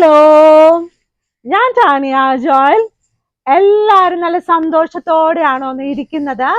Hello, ഞാൻ Tanya Joel. എല്ലാവരും നല്ല സന്തോഷത്തോടെയാണോ ഇരിക്കുന്നത്?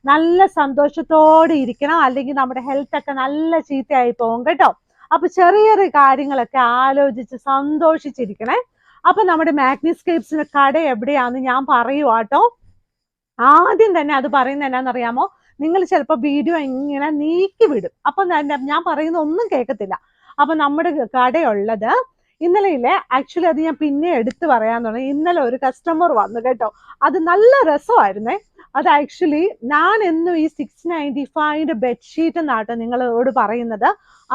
നല്ല സന്തോഷത്തോടെ ഇരിക്കണം, അല്ലെങ്കിൽ നമ്മുടെ ഹെൽത്ത് ഒക്കെ നല്ല ചീത്തയായി പോകും കേട്ടോ. അപ്പൊ ചെറിയ ചെറിയ കാര്യങ്ങളൊക്കെ ആലോചിച്ച് സന്തോഷിച്ചിരിക്കണേ. അപ്പൊ നമ്മുടെ മാഗ്നിസ്കേപ്സിന്റെ കട എവിടെയാന്ന് ഞാൻ പറയുവാട്ടോ. ആദ്യം തന്നെ അത് പറയുന്നത് എന്നാന്നറിയാമോ? നിങ്ങൾ ചിലപ്പോൾ വീഡിയോ ഇങ്ങനെ നീക്കി വിടും, അപ്പൊ ഞാൻ പറയുന്ന ഒന്നും കേൾക്കത്തില്ല. അപ്പൊ നമ്മുടെ കടയുള്ളത് ഇന്നലെയില്ലേ, ആക്ച്വലി അത് ഞാൻ പിന്നെ എടുത്തു പറയാൻ തുടങ്ങി. ഇന്നലെ ഒരു കസ്റ്റമർ വന്നു കേട്ടോ, അത് നല്ല രസമായിരുന്നേ. അത് ആക്ച്വലി ഞാൻ എന്നും ഈ 695 ബെഡ്ഷീറ്റ് എന്നാട്ടോ നിങ്ങളോട് പറയുന്നത്.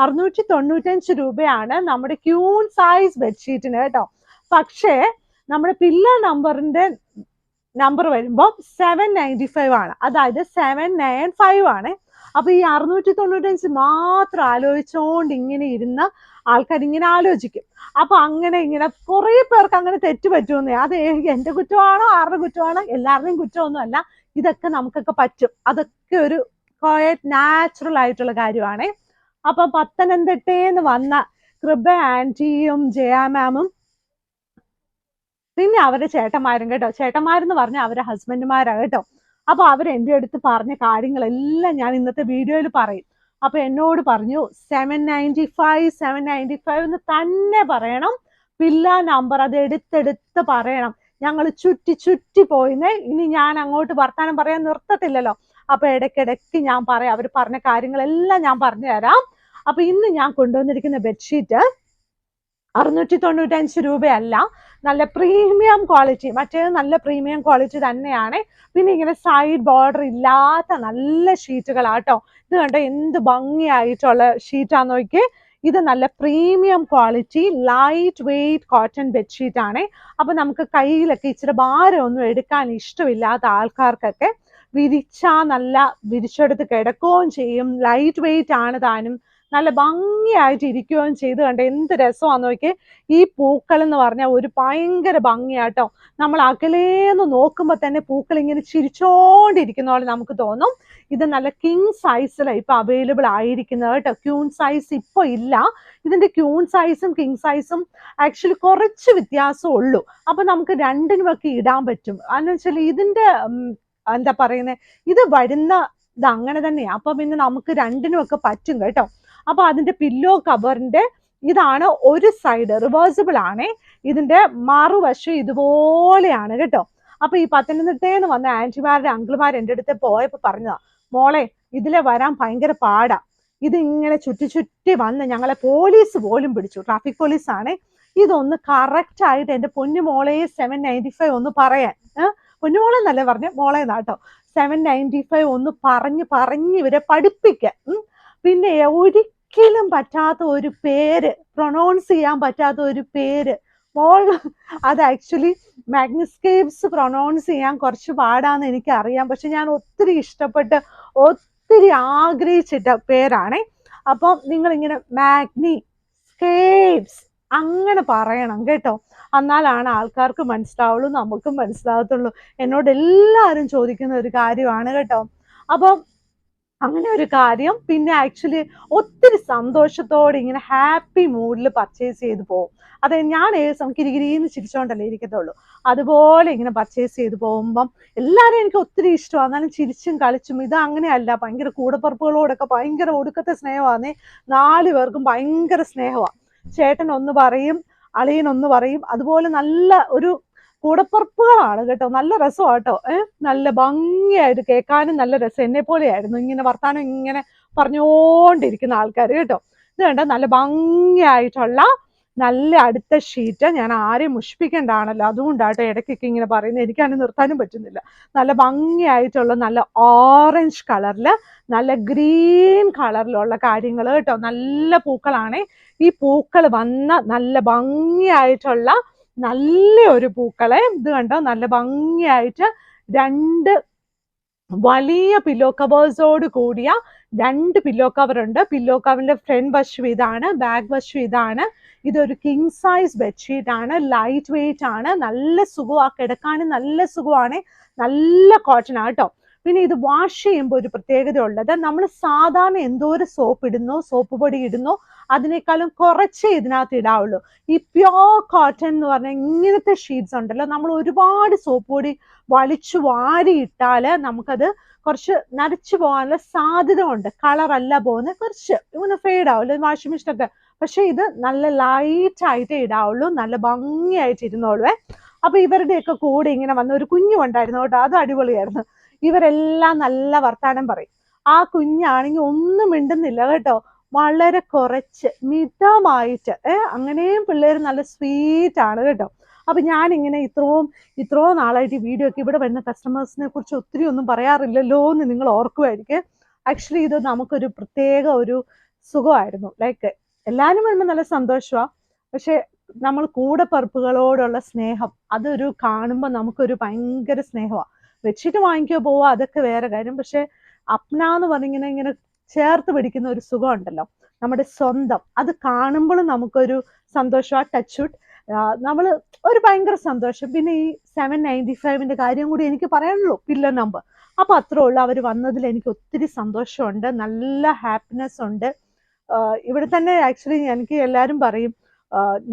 695 രൂപയാണ് നമ്മുടെ ക്യൂൺ സൈസ് ബെഡ്ഷീറ്റിന് കേട്ടോ. പക്ഷേ നമ്മുടെ പില്ലോ നമ്പർ വരുമ്പോൾ 795 ആണ്, അതായത് 795 ആണ്. അപ്പൊ ഈ 695 മാത്രം ആലോചിച്ചുകൊണ്ട് ഇങ്ങനെ ഇരുന്ന ആൾക്കാർ ഇങ്ങനെ ആലോചിക്കും. അപ്പൊ അങ്ങനെ ഇങ്ങനെ കുറെ പേർക്ക് അങ്ങനെ തെറ്റ് പറ്റുമെന്നേ. അത് എന്റെ കുറ്റമാണോ ആരുടെ കുറ്റമാണോ? എല്ലാവരുടെയും കുറ്റമൊന്നും അല്ല. ഇതൊക്കെ നമുക്കൊക്കെ പറ്റും. അതൊക്കെ ഒരു നാച്ചുറൽ ആയിട്ടുള്ള കാര്യമാണ്. അപ്പൊ പത്തനംതിട്ടേന്ന് വന്ന കൃപ ആന്റിയും ജയ മാമും പിന്നെ അവരുടെ ചേട്ടന്മാരും കേട്ടോ. ചേട്ടന്മാരെന്ന് പറഞ്ഞാൽ അവരുടെ ഹസ്ബൻഡുമാരാ കേട്ടോ. അപ്പൊ അവരെന്റെ അടുത്ത് പറഞ്ഞ കാര്യങ്ങളെല്ലാം ഞാൻ ഇന്നത്തെ വീഡിയോയിൽ പറയും. അപ്പൊ എന്നോട് പറഞ്ഞു 795 എന്ന് തന്നെ പറയണം. പില്ല നമ്പർ അത് എടുത്തെടുത്ത് പറയണം. ഞങ്ങൾ ചുറ്റി പോയിന്നേ. ഇനി ഞാൻ അങ്ങോട്ട് വർത്താനം പറയാൻ നിർത്തത്തില്ലല്ലോ. അപ്പൊ ഇടയ്ക്കിടയ്ക്ക് ഞാൻ പറയാം. അവർ പറഞ്ഞ കാര്യങ്ങളെല്ലാം ഞാൻ പറഞ്ഞു തരാം. അപ്പൊ ഇന്ന് ഞാൻ കൊണ്ടുവന്നിരിക്കുന്ന ബെഡ്ഷീറ്റ് 695 രൂപയല്ല, നല്ല പ്രീമിയം ക്വാളിറ്റി. മറ്റേത് നല്ല പ്രീമിയം ക്വാളിറ്റി തന്നെയാണ്. പിന്നെ ഇങ്ങനെ സൈഡ് ബോർഡർ ഇല്ലാത്ത നല്ല ഷീറ്റുകളാട്ടോ. ഇത് കണ്ടോ എന്ത് ഭംഗിയായിട്ടുള്ള ഷീറ്റാന്ന് നോക്കി. ഇത് നല്ല premium quality light weight cotton bedsheet ആണ്. അപ്പൊ നമുക്ക് കയ്യിലൊക്കെ ഇച്ചിരി ഭാരമൊന്നും എടുക്കാൻ ഇഷ്ടമില്ലാത്ത ആൾക്കാർക്കൊക്കെ വിരിച്ചാ നല്ല വിരിച്ചെടുത്ത് കിടക്കുകയും ചെയ്യും. ലൈറ്റ് വെയ്റ്റ് ആണ് താനും. നല്ല ഭംഗിയായിട്ട് ഇരിക്കുകയും ചെയ്ത് കണ്ട് എന്ത് രസമാന്ന് നോക്കി. ഈ പൂക്കൾ എന്ന് പറഞ്ഞാൽ ഒരു ഭയങ്കര ഭംഗിയാട്ടോ. നമ്മൾ അകലേന്ന് നോക്കുമ്പോൾ തന്നെ പൂക്കൾ ഇങ്ങനെ ചിരിച്ചോണ്ടിരിക്കുന്ന പോലെ നമുക്ക് തോന്നും. ഇത് നല്ല കിങ് സൈസിലാണ് ഇപ്പൊ അവൈലബിൾ ആയിരിക്കുന്നത് കേട്ടോ. ക്യൂൺ സൈസ് ഇപ്പൊ ഇല്ല. ഇതിന്റെ ക്യൂൺ സൈസും കിങ് സൈസും ആക്ച്വലി കുറച്ച് വ്യത്യാസം ഉള്ളൂ. അപ്പൊ നമുക്ക് രണ്ടിനുമൊക്കെ ഇടാൻ പറ്റും. എന്ന് വെച്ചാൽ ഇതിന്റെ എന്താ പറയുന്നത്, ഇത് വരുന്ന ഇത് അങ്ങനെ തന്നെയാ. അപ്പൊ പിന്നെ നമുക്ക് രണ്ടിനുമൊക്കെ പറ്റും കേട്ടോ. അപ്പൊ അതിന്റെ പില്ലോ കവറിന്റെ ഇതാണ് ഒരു സൈഡ് റിവേഴ്സിബിൾ ആണ്. ഇതിന്റെ മറുവശം ഇതുപോലെയാണ് കേട്ടോ. അപ്പൊ ഈ പത്തനംതിട്ടേന്ന് വന്ന ആന്റിമാരുടെ അങ്കിൾമാർ എൻ്റെ അടുത്ത് പോയപ്പോ പറഞ്ഞതാ, മോളെ ഇതിലെ വരാൻ ഭയങ്കര പാടാ. ഇത് ഇങ്ങനെ ചുറ്റി വന്ന് ഞങ്ങളെ പോലീസ് പോലും പിടിച്ചു. ട്രാഫിക് പോലീസ് ആണ്. ഇതൊന്ന് കറക്റ്റ് ആയിട്ട് എൻ്റെ പൊന്നുമോളെ 795 ഒന്ന് പറയാൻ. പൊന്നുമോളെ എന്നല്ലേ പറഞ്ഞ, മോളെ നാട്ടോ. 795 ഒന്ന് പറഞ്ഞ് ഇവരെ പഠിപ്പിക്കാൻ. പിന്നെ ഒരിക്കലും പറ്റാത്ത ഒരു പേര്, പ്രൊനൗൺസ് ചെയ്യാൻ പറ്റാത്ത ഒരു പേര് മോൾ. അത് ആക്ച്വലി മാഗ്നിസ്കേപ്സ് പ്രൊനൗൺസ് ചെയ്യാൻ കുറച്ച് പാടാന്ന് എനിക്കറിയാം. പക്ഷെ ഞാൻ ഒത്തിരി ഇഷ്ടപ്പെട്ട് ഒത്തിരി ആഗ്രഹിച്ചിട്ട പേരാണേ. അപ്പം നിങ്ങളിങ്ങനെ മാഗ്നിസ്കേപ്സ് അങ്ങനെ പറയണം കേട്ടോ. എന്നാലാണ് ആൾക്കാർക്ക് മനസ്സിലാവുള്ളൂ, നമുക്കും മനസ്സിലാകത്തുള്ളൂ. എന്നോട് എല്ലാവരും ചോദിക്കുന്ന ഒരു കാര്യമാണ് കേട്ടോ. അപ്പം അങ്ങനെ ഒരു കാര്യം. പിന്നെ ആക്ച്വലി ഒത്തിരി സന്തോഷത്തോടെ ഇങ്ങനെ ഹാപ്പി മൂഡിൽ പർച്ചേസ് ചെയ്ത് പോകും. അതെ, ഞാൻ ഏത് സമയം കിരികിരിന്ന് ചിരിച്ചോണ്ടല്ലേ ഇരിക്കത്തുള്ളൂ. അതുപോലെ ഇങ്ങനെ പർച്ചേസ് ചെയ്ത് പോകുമ്പം എല്ലാവരും എനിക്ക് ഒത്തിരി ഇഷ്ടമാണ്. എന്നാലും ചിരിച്ചും കളിച്ചും. ഇത് അങ്ങനെയല്ല, ഭയങ്കര കൂടപ്പറപ്പുകളോടൊക്കെ ഭയങ്കര ഒടുക്കത്തെ സ്നേഹമാണേ. 4 പേർക്കും ഭയങ്കര സ്നേഹമാണ്. ചേട്ടൻ ഒന്ന് പറയും, അളിയൻ ഒന്ന് പറയും. അതുപോലെ നല്ല ഒരു കൂടപ്പുറപ്പുകളാണ് കേട്ടോ. നല്ല രസമാട്ടോ. നല്ല ഭംഗിയായിട്ട് കേൾക്കാനും നല്ല രസം. എന്നെ പോലെയായിരുന്നു ഇങ്ങനെ വർത്താനം ഇങ്ങനെ പറഞ്ഞുകൊണ്ടിരിക്കുന്ന ആൾക്കാർ കേട്ടോ. ഇത് കണ്ടോ, നല്ല ഭംഗിയായിട്ടുള്ള നല്ല അടുത്ത ഷീറ്റ്. ഞാൻ ആരെയും മുഷിപ്പിക്കേണ്ടതാണല്ലോ, അതുകൊണ്ടാട്ടോ ഇടയ്ക്കൊക്കെ ഇങ്ങനെ പറയുന്നത്. എനിക്കാണെങ്കിൽ നിർത്താനും പറ്റുന്നില്ല. നല്ല ഭംഗിയായിട്ടുള്ള നല്ല ഓറഞ്ച് കളറിൽ നല്ല ഗ്രീൻ കളറിലുള്ള കാര്യങ്ങൾ കേട്ടോ. നല്ല പൂക്കളാണ്. ഈ പൂക്കൾ വന്ന നല്ല ഭംഗിയായിട്ടുള്ള നല്ല ഒരു പൂക്കളെ. ഇത് കണ്ടോ, നല്ല ഭംഗിയായിട്ട് 2 വലിയ പില്ലോ കവേഴ്സോട് കൂടിയ 2 പില്ലോ കവർ ഉണ്ട്. പില്ലോ കവറിന്റെ ഫ്രണ്ട് വശം ഇതാണ്, ബാക്ക് വശം ഇതാണ്. ഇതൊരു കിങ് സൈസ് ബെഡ്ഷീറ്റ് ആണ്. ലൈറ്റ് വെയിറ്റ് ആണ്. നല്ല സുഖമാണ്, കിടക്കാനും നല്ല സുഖമാണ്. നല്ല കോട്ടൺ ആണ് കേട്ടോ. പിന്നെ ഇത് വാഷ് ചെയ്യുമ്പോൾ ഒരു പ്രത്യേകത ഉള്ളത്, നമ്മൾ സാധാരണ എന്തോരം സോപ്പ് ഇടുന്നോ, സോപ്പ് പൊടി ഇടുന്നോ, അതിനേക്കാളും കുറച്ചേ ഇതിനകത്ത് ഇടാവുള്ളൂ. ഈ പ്യോർ കോട്ടൺ എന്ന് പറഞ്ഞാൽ ഇങ്ങനത്തെ ഷീറ്റ്സ് ഉണ്ടല്ലോ, നമ്മൾ ഒരുപാട് സോപ്പ് പൊടി വലിച്ചു വാരി ഇട്ടാല് നമുക്കത് കുറച്ച് നരച്ചു പോകാനുള്ള സാധ്യത ഉണ്ട്. കളറല്ല പോകുന്നത്, കുറച്ച് ഇങ്ങനെ ഫെയ്ഡ് ആവില്ല വാഷിംഗ് മെഷീനൊക്കെ. പക്ഷെ ഇത് നല്ല ലൈറ്റ് ആയിട്ടേ ഇടാവുള്ളൂ, നല്ല ഭംഗിയായിട്ട് ഇരുന്നോളുവേ. അപ്പൊ ഇവരുടെയൊക്കെ കൂടെ ഇങ്ങനെ വന്ന ഒരു കുഞ്ഞുണ്ടായിരുന്നു കേട്ടോ, അത് അടിപൊളിയായിരുന്നു. ഇവരെല്ലാം നല്ല വർത്താനം പറയും. ആ കുഞ്ഞാണെങ്കിൽ ഒന്നും മിണ്ടുന്നില്ല കേട്ടോ, വളരെ കുറച്ച് മിതമായിട്ട്. അങ്ങനെയും പിള്ളേർ നല്ല സ്വീറ്റ് ആണ് കേട്ടോ. അപ്പൊ ഞാനിങ്ങനെ ഇത്രയും നാളായിട്ട് ഈ വീഡിയോ ഒക്കെ ഇവിടെ വരുന്ന കസ്റ്റമേഴ്സിനെ കുറിച്ച് ഒത്തിരി ഒന്നും പറയാറില്ലല്ലോ എന്ന് നിങ്ങൾ ഓർക്കുമായിരിക്കും. ആക്ച്വലി ഇത് നമുക്കൊരു പ്രത്യേക ഒരു സുഖമായിരുന്നു. ലൈക്ക് എല്ലാവരും വരുമ്പോൾ നല്ല സന്തോഷമാണ്, പക്ഷെ നമ്മൾ കൂടപ്പറപ്പുകളോടുള്ള സ്നേഹം അതൊരു കാണുമ്പോൾ നമുക്കൊരു ഭയങ്കര സ്നേഹമാണ്. ബെഡ്ഷീറ്റ് വാങ്ങിക്കോ പോവാ അതൊക്കെ വേറെ കാര്യം, പക്ഷെ അപ്ന എന്ന് പറഞ്ഞിങ്ങനെ ഇങ്ങനെ ചേർത്ത് പിടിക്കുന്ന ഒരു സുഖം ഉണ്ടല്ലോ, നമ്മുടെ സ്വന്തം, അത് കാണുമ്പോഴും നമുക്കൊരു സന്തോഷമാണ്. ടച്ച്വുഡ് നമ്മൾ ഒരു ഭയങ്കര സന്തോഷം. പിന്നെ ഈ 795 കാര്യം കൂടി എനിക്ക് പറയാനുള്ളൂ, പില്ലോ നമ്പർ. അപ്പൊ അത്രേ ഉള്ളൂ. അവർ വന്നതിൽ എനിക്ക് ഒത്തിരി സന്തോഷമുണ്ട്, നല്ല ഹാപ്പിനെസ് ഉണ്ട്. ഇവിടെ തന്നെ ആക്ച്വലി എനിക്ക് എല്ലാവരും പറയും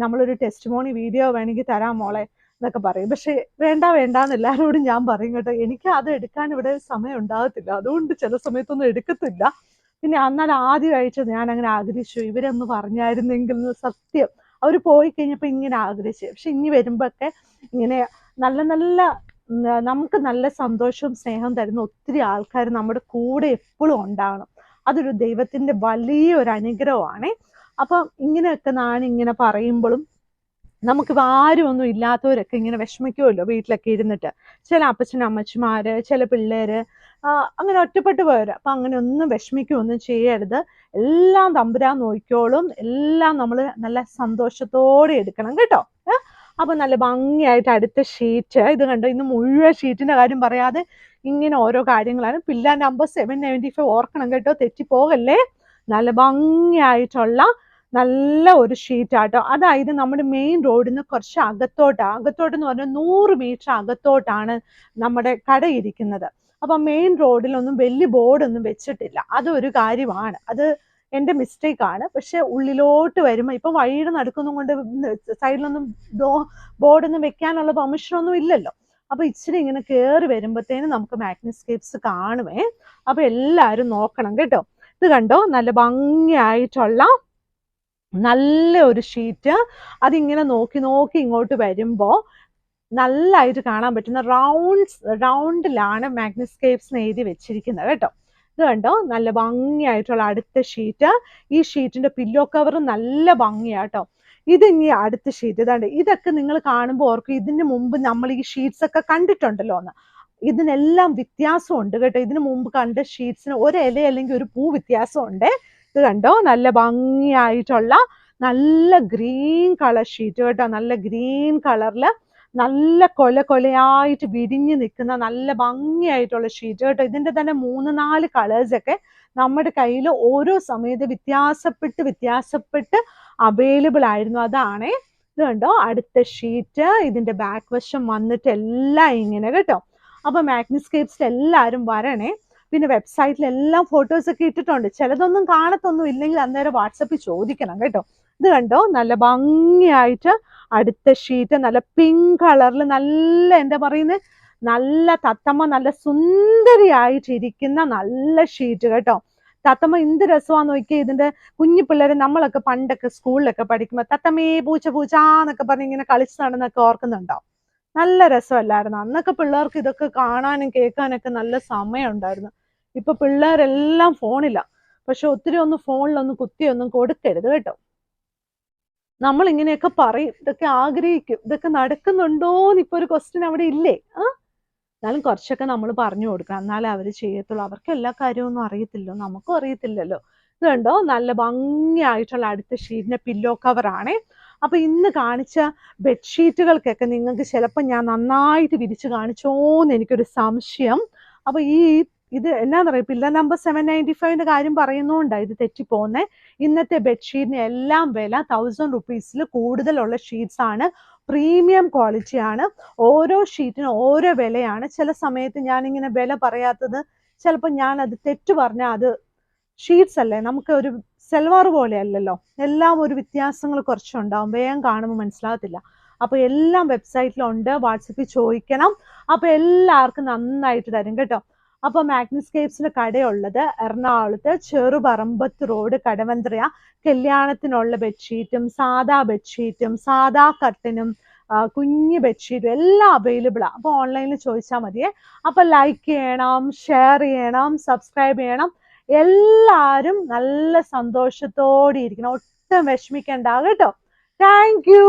നമ്മളൊരു ടെസ്റ്റിമോണി വീഡിയോ വേണമെങ്കിൽ തരാം മോളെ എന്നൊക്കെ പറയും. പക്ഷെ വേണ്ടാന്ന് എല്ലാവരോടും ഞാൻ പറയും കേട്ടോ, എനിക്ക് അത് എടുക്കാൻ ഇവിടെ സമയം ഉണ്ടാകത്തില്ല, അതുകൊണ്ട് ചില സമയത്തൊന്നും എടുക്കത്തില്ല. പിന്നെ എന്നാൽ ആദ്യമായിട്ട് ഞാൻ അങ്ങനെ ആഗ്രഹിച്ചു ഇവരൊന്ന് പറഞ്ഞായിരുന്നെങ്കിൽ, സത്യം അവർ പോയി കഴിഞ്ഞപ്പോൾ ഇങ്ങനെ ആഗ്രഹിച്ചു. പക്ഷെ ഇനി വരുമ്പോഴൊക്കെ ഇങ്ങനെ നല്ല നല്ല നമുക്ക് നല്ല സന്തോഷവും സ്നേഹവും തരുന്ന ഒത്തിരി ആൾക്കാർ നമ്മുടെ കൂടെ എപ്പോഴും ഉണ്ടാകണം. അതൊരു ദൈവത്തിന്റെ വലിയൊരു അനുഗ്രഹമാണ്. അപ്പം ഇങ്ങനെയൊക്കെ ഞാനിങ്ങനെ പറയുമ്പോഴും നമുക്കിപ്പോൾ ആരും ഒന്നും ഇല്ലാത്തവരൊക്കെ ഇങ്ങനെ വിഷമിക്കുമല്ലോ വീട്ടിലൊക്കെ ഇരുന്നിട്ട്. ചില അപ്പച്ചനും അമ്മച്ചിമാര്, ചില പിള്ളേര് അങ്ങനെ ഒറ്റപ്പെട്ടു പോയവര്. അപ്പം അങ്ങനെ ഒന്നും വിഷമിക്കുകയൊന്നും ചെയ്യരുത്. എല്ലാം തമ്പുരാൻ നോക്കിക്കോളും. എല്ലാം നമ്മൾ നല്ല സന്തോഷത്തോടെ എടുക്കണം കേട്ടോ. അപ്പൊ നല്ല ഭംഗിയായിട്ട് അടുത്ത ഷീറ്റ് ഇത് കണ്ടോ. ഇന്ന് മുഴുവൻ ഷീറ്റിന്റെ കാര്യം പറയാതെ ഇങ്ങനെ ഓരോ കാര്യങ്ങളാണ്. പില്ല നമ്പർ 795 ഓർക്കണം കേട്ടോ, തെറ്റിപ്പോകല്ലേ. നല്ല ഭംഗിയായിട്ടുള്ള നല്ല ഒരു ഷീറ്റ് ആട്ടോ. അതായത് നമ്മുടെ മെയിൻ റോഡിൽ നിന്ന് കുറച്ച് അകത്തോട്ടെന്ന് പറഞ്ഞാൽ 100 മീറ്റർ അകത്തോട്ടാണ് നമ്മുടെ കട ഇരിക്കുന്നത്. അപ്പൊ മെയിൻ റോഡിലൊന്നും വലിയ ബോർഡൊന്നും വെച്ചിട്ടില്ല, അതൊരു കാര്യമാണ്. അത് എൻ്റെ മിസ്റ്റേക്ക് ആണ്. പക്ഷെ ഉള്ളിലോട്ട് വരുമ്പോൾ ഇപ്പൊ വഴിയുടെ നടുക്കൊന്നും കൊണ്ട് സൈഡിലൊന്നും ബോർഡൊന്നും വെക്കാനുള്ള പെർമിഷനൊന്നും ഇല്ലല്ലോ. അപ്പൊ ഇച്ചിരി ഇങ്ങനെ കയറി വരുമ്പോഴത്തേനും നമുക്ക് മാഗ്നിസ്കേപ്സ് കാണുമേ. അപ്പൊ എല്ലാവരും നോക്കണം കേട്ടോ. ഇത് കണ്ടോ, നല്ല ഭംഗിയായിട്ടുള്ള നല്ല ഒരു ഷീറ്റ്. അതിങ്ങനെ നോക്കി ഇങ്ങോട്ട് വരുമ്പോ നല്ലതായിട്ട് കാണാൻ പറ്റുന്ന റൗണ്ടിലാണ് മാഗ്നിസ്കേപ്സ് എഴുതി വെച്ചിരിക്കുന്നത് കേട്ടോ. ഇത് കണ്ടോ, നല്ല ഭംഗിയായിട്ടുള്ള അടുത്ത ഷീറ്റ്. ഈ ഷീറ്റിന്റെ പില്ലോ കവർ നല്ല ഭംഗിയാട്ടോ. ഇത് ഇനി അടുത്ത ഷീറ്റ് ഇതാണ്ട്. ഇതൊക്കെ നിങ്ങൾ കാണുമ്പോൾ ഓർക്കും ഇതിന് മുമ്പ് നമ്മൾ ഈ ഷീറ്റ്സ് ഒക്കെ കണ്ടിട്ടുണ്ടല്ലോ എന്ന്. ഇതിനെല്ലാം വ്യത്യാസമുണ്ട് കേട്ടോ. ഇതിനു മുമ്പ് കണ്ട ഷീറ്റ്സിന് ഒരു ഇല അല്ലെങ്കിൽ ഒരു പൂ വ്യത്യാസമുണ്ട്. ഇത് കണ്ടോ, നല്ല ഭംഗിയായിട്ടുള്ള നല്ല ഗ്രീൻ കളർ ഷീറ്റ് കേട്ടോ. നല്ല ഗ്രീൻ കളറില് നല്ല കൊലയായിട്ട് വിരിഞ്ഞ് നിൽക്കുന്ന നല്ല ഭംഗിയായിട്ടുള്ള ഷീറ്റ് കേട്ടോ. ഇതിന്റെ തന്നെ 3-4 കളേഴ്സൊക്കെ നമ്മുടെ കയ്യിൽ ഓരോ സമയത്ത് വ്യത്യാസപ്പെട്ട് അവൈലബിൾ ആയിരുന്നു. അതാണേ. ഇത് കണ്ടോ, അടുത്ത ഷീറ്റ്. ഇതിന്റെ ബാക്ക് വശം വന്നിട്ട് എല്ലാം ഇങ്ങനെ കേട്ടോ. അപ്പൊ മാഗ്നിസ്കേപ്സിൽ എല്ലാവരും വരണേ. പിന്നെ വെബ്സൈറ്റിലെല്ലാം ഫോട്ടോസ് ഒക്കെ ഇട്ടിട്ടുണ്ട്. ചിലതൊന്നും കാണത്തൊന്നും ഇല്ലെങ്കിൽ അന്നേരം വാട്സപ്പിൽ ചോദിക്കണം കേട്ടോ. ഇത് കണ്ടോ, നല്ല ഭംഗിയായിട്ട് അടുത്ത ഷീറ്റ്. നല്ല പിങ്ക് കളറിൽ നല്ല എന്താ പറയുന്നത്, നല്ല തത്തമ്മ നല്ല സുന്ദരിയായിട്ടിരിക്കുന്ന നല്ല ഷീറ്റ് കേട്ടോ. തത്തമ്മ എന്ത് രസമാന്ന് നോക്കിയാൽ. ഇതിന്റെ കുഞ്ഞു പിള്ളേരെ നമ്മളൊക്കെ പണ്ടൊക്കെ സ്കൂളിലൊക്കെ പഠിക്കുമ്പോൾ തത്തമ്മേ പൂച്ചാന്നൊക്കെ പറഞ്ഞ് ഇങ്ങനെ കളിച്ച് നടന്നൊക്കെ ഓർക്കുന്നുണ്ടോ? നല്ല രസമല്ലായിരുന്നു അന്നൊക്കെ. പിള്ളേർക്ക് ഇതൊക്കെ കാണാനും കേൾക്കാനൊക്കെ നല്ല സമയം ഉണ്ടായിരുന്നു. ഇപ്പൊ പിള്ളേരെല്ലാം ഫോണില്ല. പക്ഷെ ഒത്തിരി ഒന്നും ഫോണിലൊന്നും കുത്തിയൊന്നും കൊടുക്കരുത് കേട്ടോ. നമ്മൾ ഇങ്ങനെയൊക്കെ പറയും, ഇതൊക്കെ ആഗ്രഹിക്കും, ഇതൊക്കെ നടക്കുന്നുണ്ടോന്ന് ഇപ്പൊ ഒരു ക്വസ്റ്റ്യൻ അവിടെ ഇല്ലേ? എന്നാലും കുറച്ചൊക്കെ നമ്മൾ പറഞ്ഞു കൊടുക്കണം, എന്നാലേ അവര് ചെയ്യത്തുള്ളൂ. അവർക്ക് എല്ലാ കാര്യമൊന്നും അറിയത്തില്ലോ, നമുക്കും അറിയത്തില്ലല്ലോ. ഇത് കണ്ടോ, നല്ല ഭംഗിയായിട്ടുള്ള അടുത്ത ഷീറ്റിന്റെ പില്ലോ കവർ ആണേ. അപ്പൊ ഇന്ന് കാണിച്ച ബെഡ്ഷീറ്റുകൾക്കൊക്കെ നിങ്ങൾക്ക് ചിലപ്പോൾ ഞാൻ നന്നായിട്ട് വിരിച്ച് കാണിച്ചോന്ന് എനിക്കൊരു സംശയം. അപ്പൊ ഇത് എന്നാന്ന് പറയുക, പില്ല നമ്പർ 795 കാര്യം പറയുന്നോണ്ടാണ് ഇത് തെറ്റിപ്പോന്നെ. ഇന്നത്തെ ബെഡ്ഷീറ്റിന് എല്ലാം വില 1000 റുപ്പീസിൽ കൂടുതലുള്ള ഷീറ്റ്സ് ആണ്. പ്രീമിയം ക്വാളിറ്റി ആണ്. ഓരോ ഷീറ്റിനും ഓരോ വിലയാണ്. ചില സമയത്ത് ഞാനിങ്ങനെ വില പറയാത്തത് ചിലപ്പോൾ ഞാൻ അത് തെറ്റ് പറഞ്ഞാൽ അത് ഷീറ്റ്സ് അല്ലേ, നമുക്ക് ഒരു സെൽവാർ പോലെ അല്ലല്ലോ, എല്ലാം ഒരു വ്യത്യാസങ്ങൾ കുറച്ചുണ്ടാവും, വേഗം കാണുമ്പോൾ മനസ്സിലാകത്തില്ല. അപ്പൊ എല്ലാം വെബ്സൈറ്റിലുണ്ട്, വാട്സപ്പിൽ ചോദിക്കണം. അപ്പൊ എല്ലാവർക്കും നന്നായിട്ട് തരും കേട്ടോ. അപ്പൊ മാഗ്നിസ്കേപ്സിന്റെ കടയുള്ളത് എറണാകുളത്ത് ചെറുപറമ്പത്ത് റോഡ്, കടവന്ത്രയ. കല്യാണത്തിനുള്ള ബെഡ്ഷീറ്റും സാധാ ബെഡ്ഷീറ്റും സാധാ കർട്ടനും കുഞ്ഞ് ബെഡ്ഷീറ്റും എല്ലാം അവൈലബിൾ ആണ്. അപ്പൊ ഓൺലൈനിൽ ചോദിച്ചാൽ മതിയേ. അപ്പൊ ലൈക്ക് ചെയ്യണം, ഷെയർ ചെയ്യണം, സബ്സ്ക്രൈബ് ചെയ്യണം. എല്ലാരും നല്ല സന്തോഷത്തോടെ ഇരിക്കണം, ഒട്ടും വിഷമിക്കണ്ട കേട്ടോ. Thank you.